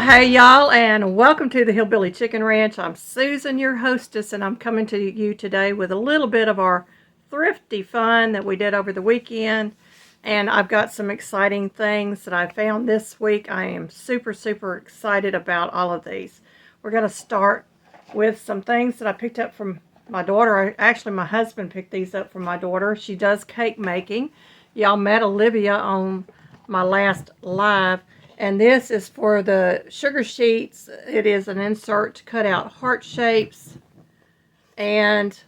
hey y'all, and welcome to the Hillbilly Chicken Ranch. I'm Susan, your hostess, and I'm coming to you today with a little bit of our thrifty fun that we did over the weekend. And I've got some exciting things that I found this week. I am super excited about all of these. We're going to start with some things that I picked up from my daughter. Actually, my husband picked these up from my daughter. She does cake making. Y'all met Olivia on my last live. And this is for the sugar sheets. It is an insert to cut out heart shapes. And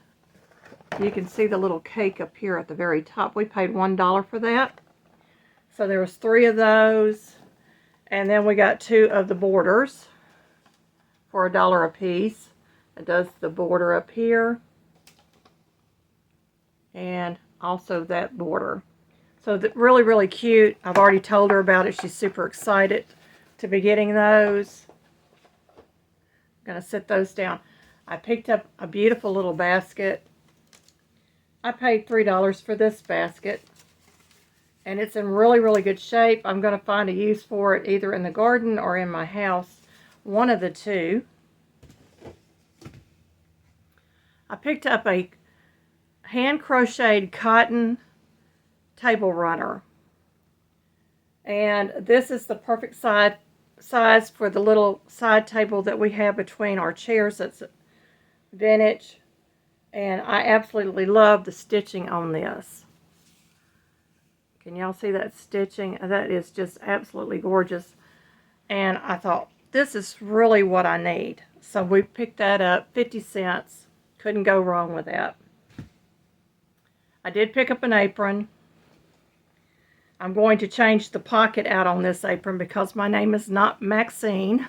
you can see the little cake up here at the very top. We paid $1 for that. So there was 3 of those. And then we got 2 of the borders for $1 a piece. It does the border up here. And also that border. So really cute. I've already told her about it. She's super excited to be getting those. I'm going to set those down. I picked up a beautiful little basket. I paid $3 for this basket. And it's in really good shape. I'm going to find a use for it either in the garden or in my house. One of the two. I picked up a hand crocheted cotton table runner, and this is the perfect size for the little side table that we have between our chairs. That's vintage, and I absolutely love the stitching on this. Can y'all see that stitching? That is just absolutely gorgeous, and I thought this is really what I need, so we picked that up. 50 cents. Couldn't go wrong with that. I did pick up an apron. I'm going to change the pocket out on this apron because my name is not Maxine.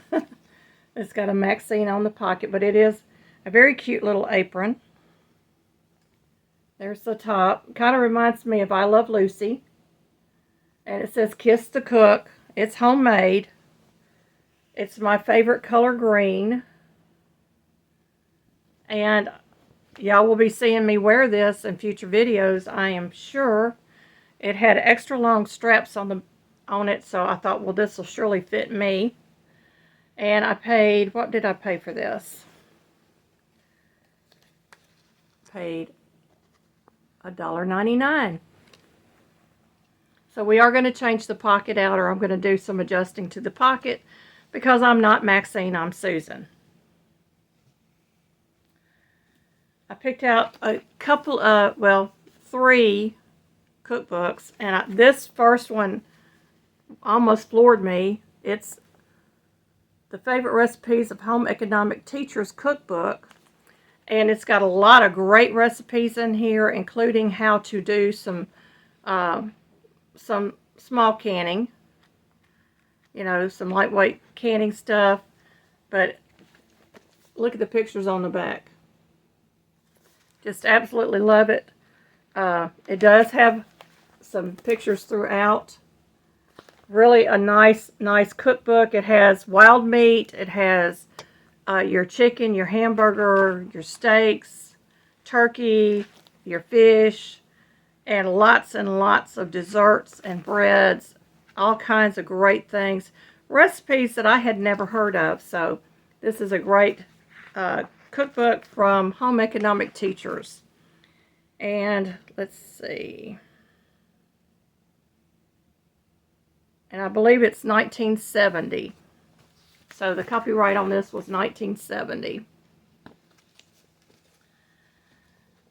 It's got a Maxine on the pocket, but it is a very cute little apron. There's the top. Kind of reminds me of I Love Lucy. And it says Kiss the Cook. It's homemade. It's my favorite color, green. And y'all will be seeing me wear this in future videos, I am sure. It had extra long straps on it, so I thought, well, this will surely fit me. And I paid, what did I pay for this? Paid $1.99. So we are going to change the pocket out, or I'm going to do some adjusting to the pocket because I'm not Maxine, I'm Susan. I picked out a couple of, well, 3 cookbooks, and this first one almost floored me. It's the Favorite Recipes of Home Economic Teachers Cookbook, and it's got a lot of great recipes in here, including how to do some small canning, you know, some lightweight canning stuff. But look at the pictures on the back. Just absolutely love it. It does have some pictures throughout. Really a nice cookbook. It has wild meat. It has your chicken, your hamburger, your steaks, turkey, your fish, and lots of desserts and breads. All kinds of great things. Recipes that I had never heard of. So this is a great cookbook from Home Economic Teachers. And let's see. And I believe it's 1970. So the copyright on this was 1970.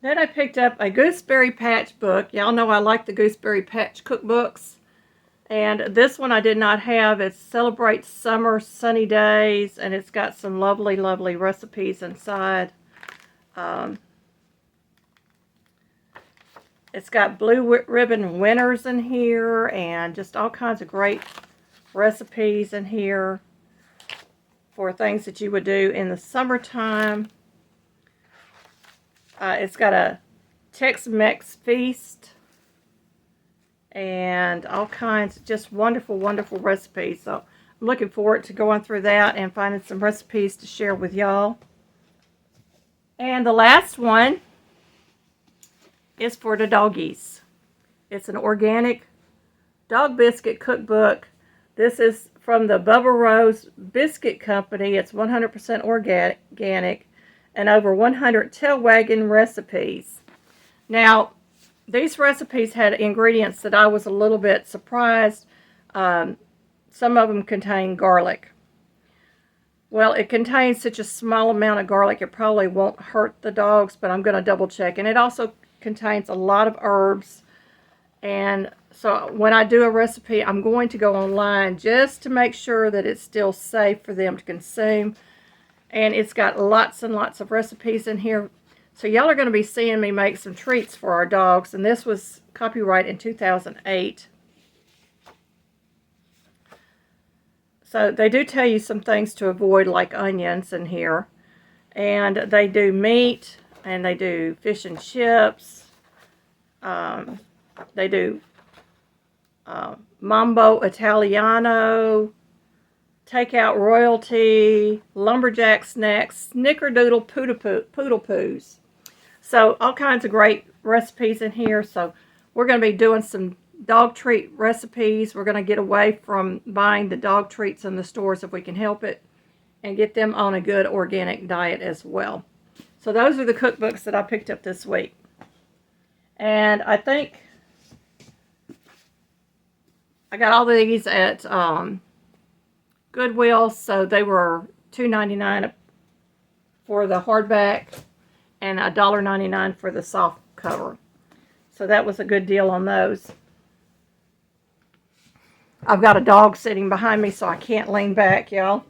Then I picked up a Gooseberry Patch book. Y'all know I like the Gooseberry Patch cookbooks. And this one I did not have. It celebrates summer sunny days, and it's got some lovely recipes inside. It's got blue ribbon winners in here, and just all kinds of great recipes in here for things that you would do in the summertime. It's got a Tex-Mex feast and all kinds of just wonderful recipes. So I'm looking forward to going through that and finding some recipes to share with y'all. And the last one is for the doggies. It's an organic dog biscuit cookbook. This is from the Bubba Rose Biscuit Company. It's 100% organic and over 100 tail wagging recipes. Now, these recipes had ingredients that I was a little bit surprised. Some of them contain garlic. Well, it contains such a small amount of garlic, it probably won't hurt the dogs, but I'm going to double check. And it also contains a lot of herbs. And so when I do a recipe, I'm going to go online just to make sure that it's still safe for them to consume. And it's got lots and lots of recipes in here. So y'all are going to be seeing me make some treats for our dogs. And this was copyright in 2008. So they do tell you some things to avoid, like onions in here. And they do meat, and they do fish and chips. They do Mambo Italiano, takeout royalty, lumberjack snacks, snickerdoodle poodle poos. So all kinds of great recipes in here. So we're going to be doing some dog treat recipes. We're going to get away from buying the dog treats in the stores if we can help it, and get them on a good organic diet as well. So those are the cookbooks that I picked up this week. And I think I got all these at Goodwill, so they were $2.99 for the hardback and $1.99 for the soft cover. So that was a good deal on those. I've got a dog sitting behind me, so I can't lean back, y'all.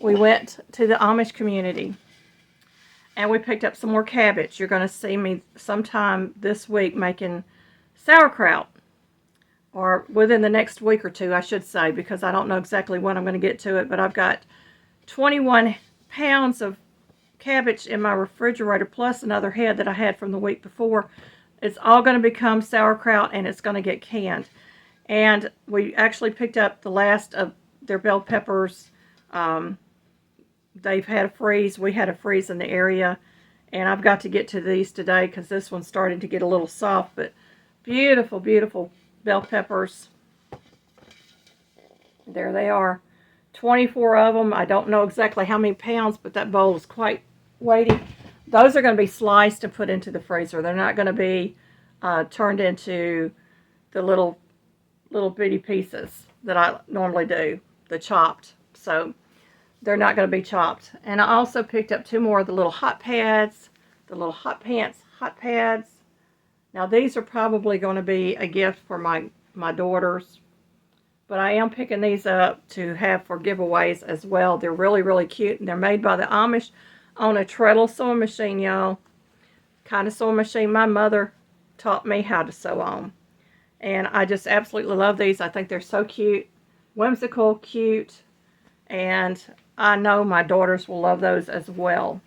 We went to the Amish Community, and we picked up some more cabbage. You're going to see me sometime this week making sauerkraut, or within the next week or two, I should say, because I don't know exactly when I'm going to get to it, but I've got 21 pounds of cabbage in my refrigerator, plus another head that I had from the week before. It's all going to become sauerkraut, and it's going to get canned. And we actually picked up the last of their bell peppers. They've had a freeze. We had a freeze in the area. And I've got to get to these today because this one's starting to get a little soft. But beautiful, beautiful bell peppers. There they are. 24 of them. I don't know exactly how many pounds, but that bowl is quite weighty. Those are going to be sliced and put into the freezer. They're not going to be turned into the little bitty pieces that I normally do, the chopped. So they're not going to be chopped. And I also picked up 2 more of the little hot pads, the little hot pants hot pads. Now these are probably going to be a gift for my daughters, but I am picking these up to have for giveaways as well. They're really, really cute, and they're made by the Amish on a treadle sewing machine, y'all. Kind of sewing machine my mother taught me how to sew on. And I just absolutely love these. I think they're so cute, whimsical, cute, and I know my daughters will love those as well.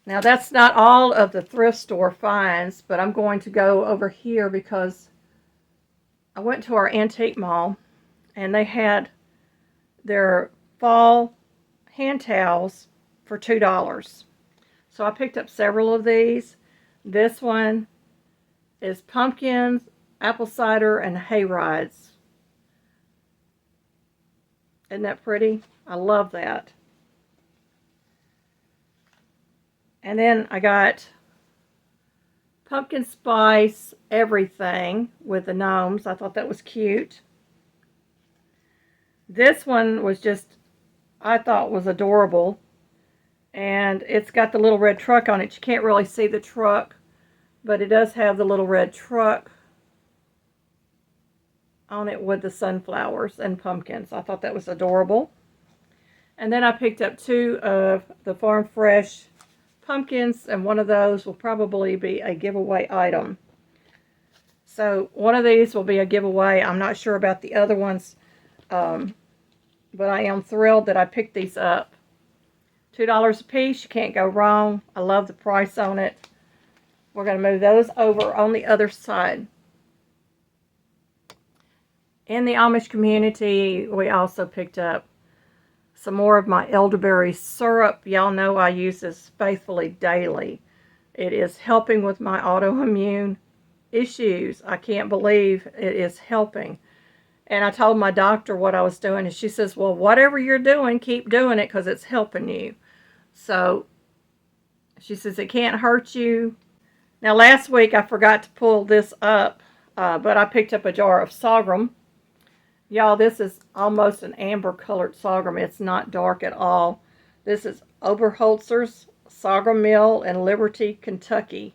Now that's not all of the thrift store finds, but I'm going to go over here because I went to our antique mall and they had their fall hand towels for $2. So I picked up several of these. This one is pumpkins, apple cider, and hay rides. Isn't that pretty? I love that. And then I got pumpkin spice everything with the gnomes. I thought that was cute. This one was just, I thought was adorable. And it's got the little red truck on it. You can't really see the truck, but it does have the little red truck on it with the sunflowers and pumpkins. I thought that was adorable. And then I picked up 2 of the Farm Fresh pumpkins, and one of those will probably be a giveaway item. So one of these will be a giveaway. I'm not sure about the other ones, but I am thrilled that I picked these up. $2 a piece. You can't go wrong. I love the price on it. We're going to move those over on the other side. In the Amish community, we also picked up some more of my elderberry syrup. Y'all know I use this faithfully daily. It is helping with my autoimmune issues. I can't believe it is helping. And I told my doctor what I was doing, and she says, well, whatever you're doing, keep doing it because it's helping you. So she says it can't hurt you. Now, last week I forgot to pull this up, but I picked up a jar of sorghum. Y'all, this is almost an amber colored sorghum. It's not dark at all. This is Oberholzer's Sorghum Mill in Liberty, Kentucky.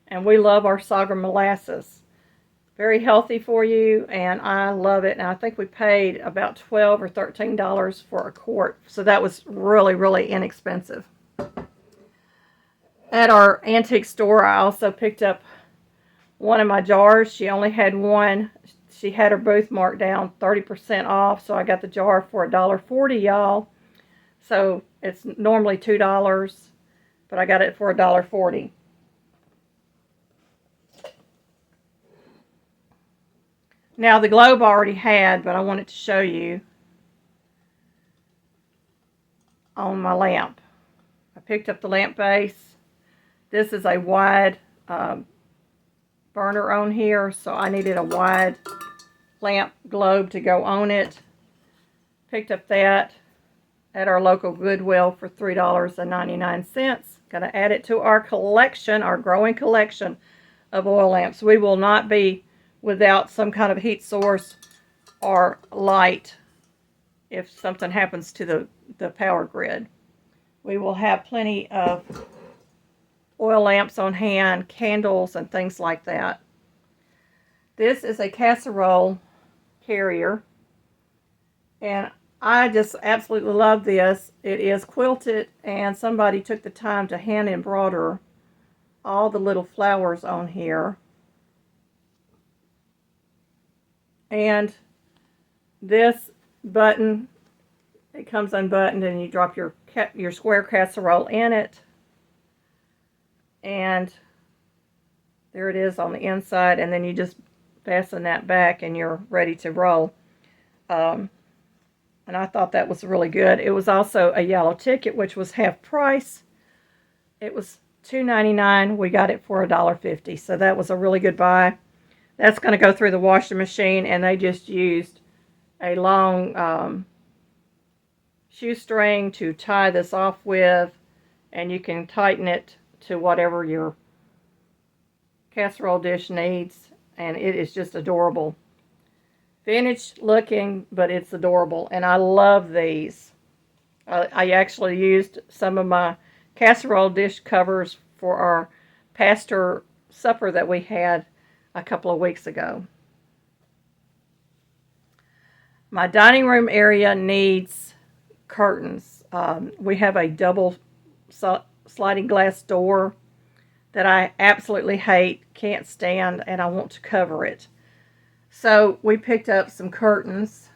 And we love our sorghum molasses. Very healthy for you, and I love it. And I think we paid about $12 or $13 for a quart. So that was really, really inexpensive. At our antique store, I also picked up one of my jars. She only had one. She had her booth marked down 30% off, so I got the jar for $1.40, y'all. So it's normally $2, but I got it for $1.40. Now, the globe I already had, but I wanted to show you on my lamp. I picked up the lamp base. This is a wide burner on here, so I needed a wide lamp globe to go on it. Picked up that at our local Goodwill for $3.99. Going to add it to our collection, our growing collection of oil lamps. We will not be without some kind of heat source or light if something happens to the power grid. We will have plenty of oil lamps on hand, candles, and things like that. This is a Casserole Carrier, and I just absolutely love this. It is quilted, and somebody took the time to hand embroider all the little flowers on here. And this button, it comes unbuttoned, and you drop your square casserole in it. And there it is on the inside, and then you just fasten that back and you're ready to roll. And I thought that was really good. It was also a yellow ticket, which was half price. It was $2.99. We got it for $1.50, so that was a really good buy. That's going to go through the washing machine, and they just used a long shoestring to tie this off with, and you can tighten it to whatever your casserole dish needs, and it is just adorable. Vintage looking, but it's adorable, and I love these. I actually used some of my casserole dish covers for our pastor supper that we had a couple of weeks ago. My dining room area needs curtains. We have a double sliding glass door that I absolutely hate, can't stand, and I want to cover it. So we picked up some curtains,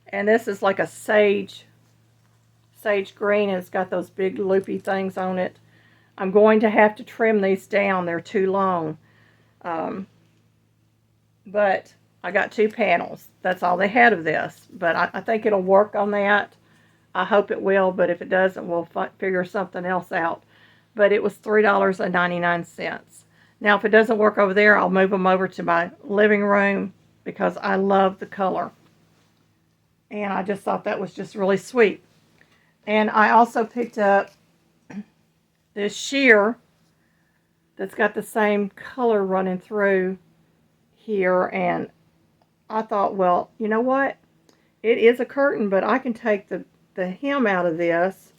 and this is like a sage green, and it's got those big loopy things on it. I'm going to have to trim these down. They're too long. But I got 2 panels. That's all they had of this. But I think it'll work on that. I hope it will, but if it doesn't, we'll figure something else out. But it was $3.99. Now, if it doesn't work over there, I'll move them over to my living room because I love the color. And I just thought that was just really sweet. And I also picked up this sheer that's got the same color running through here. And I thought, well, you know what? It is a curtain, but I can take the hem out of this,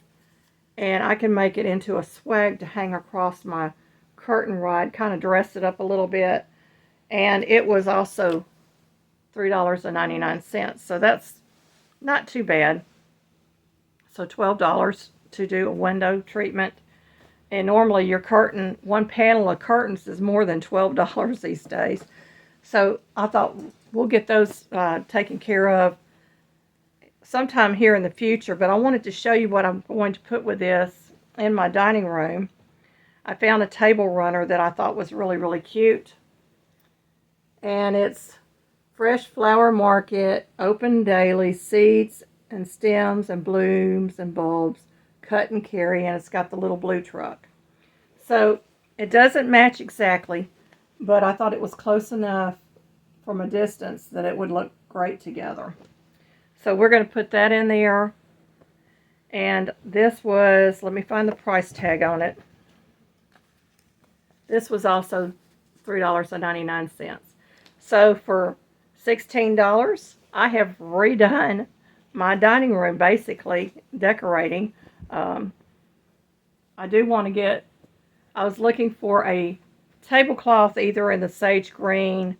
and I can make it into a swag to hang across my curtain rod, kind of dress it up a little bit. And it was also $3.99, so that's not too bad. So $12 to do a window treatment, and normally your curtain, one panel of curtains is more than $12 these days. So I thought we'll get those taken care of sometime here in the future, but I wanted to show you what I'm going to put with this in my dining room. I found a table runner that I thought was really, really cute. And it's Fresh Flower Market, open daily, seeds and stems and blooms and bulbs, cut and carry, and it's got the little blue truck. So it doesn't match exactly, but I thought it was close enough from a distance that it would look great together. So we're going to put that in there. And this was, let me find the price tag on it. This was also $3.99. So for $16, I have redone my dining room, basically decorating. I do want to get, I was looking for a tablecloth either in the sage green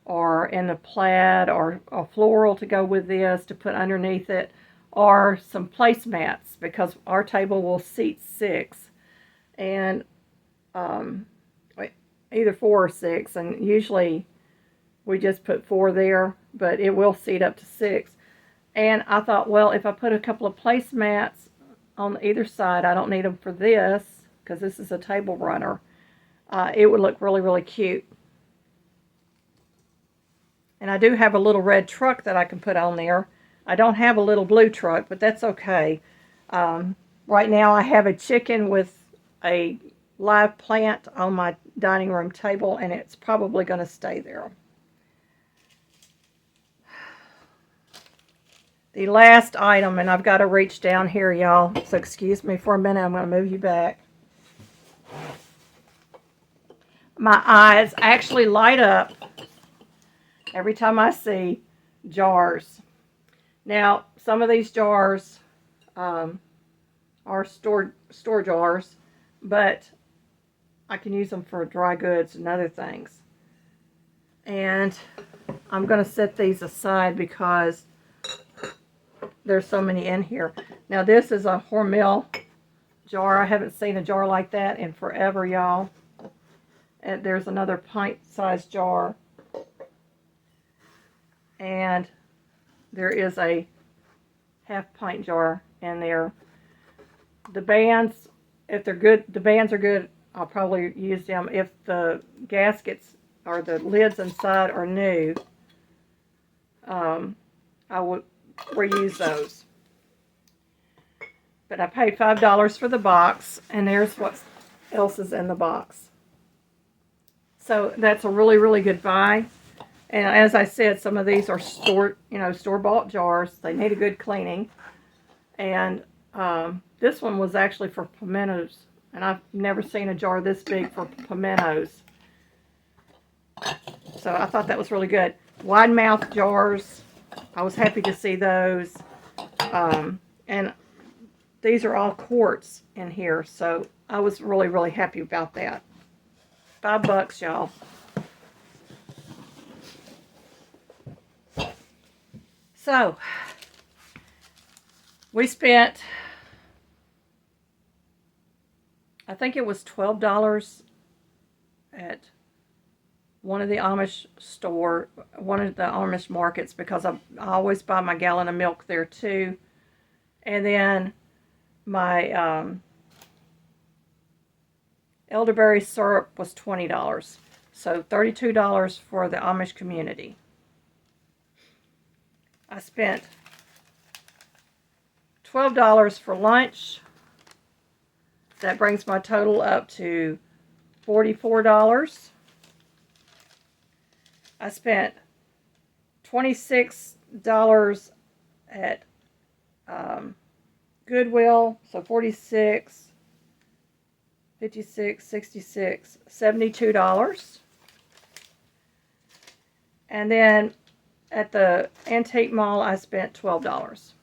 or in the plaid or a floral to go with this to put underneath it, or some placemats because our table will seat 6, and either 4 or 6, and usually we just put 4 there, but it will seat up to 6. And I thought, well, if I put a couple of placemats on either side, I don't need them for this because this is a table runner. It would look really, really cute. And I do have a little red truck that I can put on there. I don't have a little blue truck, but that's okay. Right now I have a chicken with a live plant on my dining room table, and it's probably going to stay there. The last item, and I've got to reach down here, y'all, so excuse me for a minute. I'm going to move you back. My eyes actually light up every time I see jars. Now, some of these jars are store jars, but I can use them for dry goods and other things. And I'm going to set these aside because there's so many in here. Now, this is a Hormel jar. I haven't seen a jar like that in forever, y'all. And there's another pint-sized jar. And there is a half-pint jar in there. The bands, if they're good, the bands are good, I'll probably use them. If the gaskets or the lids inside are new, I would reuse those. But I paid $5 for the box, and there's what else is in the box. So that's a really, really good buy. And as I said, some of these are store-bought jars. They need a good cleaning. And this one was actually for pimentos, and I've never seen a jar this big for pimentos. So I thought that was really good. Wide mouth jars, I was happy to see those. And these are all quartz in here, so I was really, really happy about that. $5, y'all. So, we spent, I think it was $12 at one of the Amish markets, because I always buy my gallon of milk there too. And then my elderberry syrup was $20. So $32 for the Amish Community. I spent $12 for lunch. That brings my total up to $44. I spent $26 at Goodwill, so $46, $56, $66, $72. And then at the antique mall, I spent $12.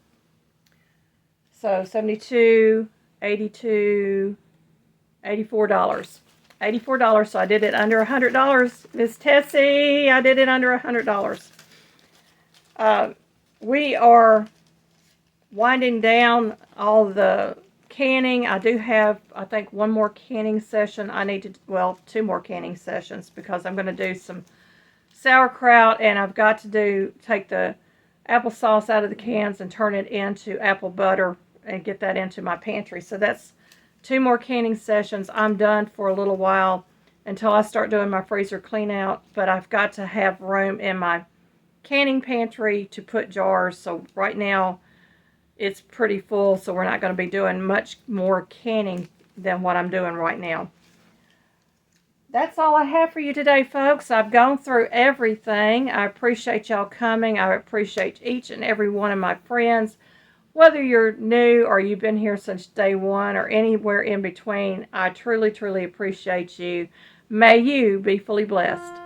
So $72, $82, $84. $84, so I did it under $100. Miss Tessie, I did it under $100. We are winding down all the canning. I do have, I think, one more canning session. I need to, well, 2 more canning sessions, because I'm going to do some sauerkraut, and I've got to take the applesauce out of the cans and turn it into apple butter and get that into my pantry. So that's 2 more canning sessions. I'm done for a little while until I start doing my freezer clean out, but I've got to have room in my canning pantry to put jars. So right now it's pretty full, so we're not going to be doing much more canning than what I'm doing right now. that's all I have for you today, folks. I've gone through everything. I appreciate y'all coming. I appreciate each and every one of my friends. Whether you're new or you've been here since day one or anywhere in between, I truly, truly appreciate you. May you be fully blessed.